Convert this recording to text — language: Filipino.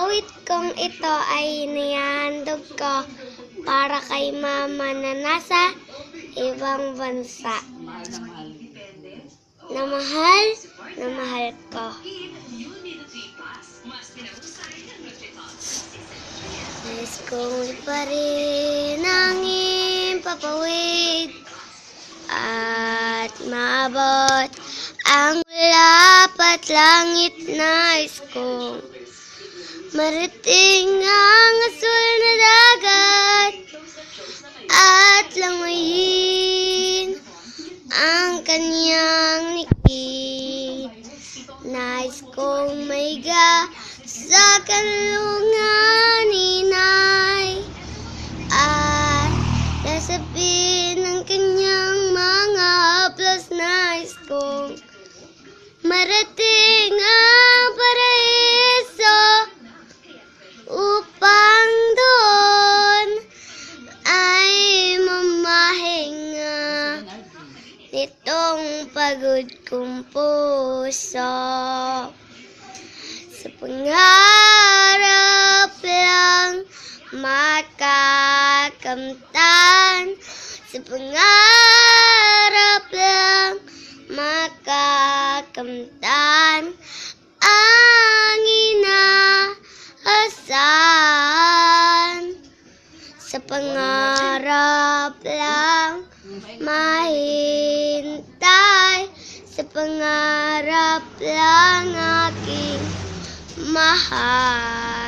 awit kong ito ay inihandog ko para kay mama na nasa ibang bansa. Na mahal ko. Nais kong iparin ang impapawid at maabot ang lapat langit. Nais kong mariting ang asul na dagat at langoyin ang kanyang likid. Nais kong maiga sa kalungan ni Inay at nasapin ang kanyang mga haplos. Nais kong marating ang paraiso upang doon ay mamahinga nitong pagod kong puso. Sa pangarap lang makakamtan, sa pangarap lang makakamtan ang inaasahan. Sa pangarap lang mahintay, sa pangarap lang aking mahal.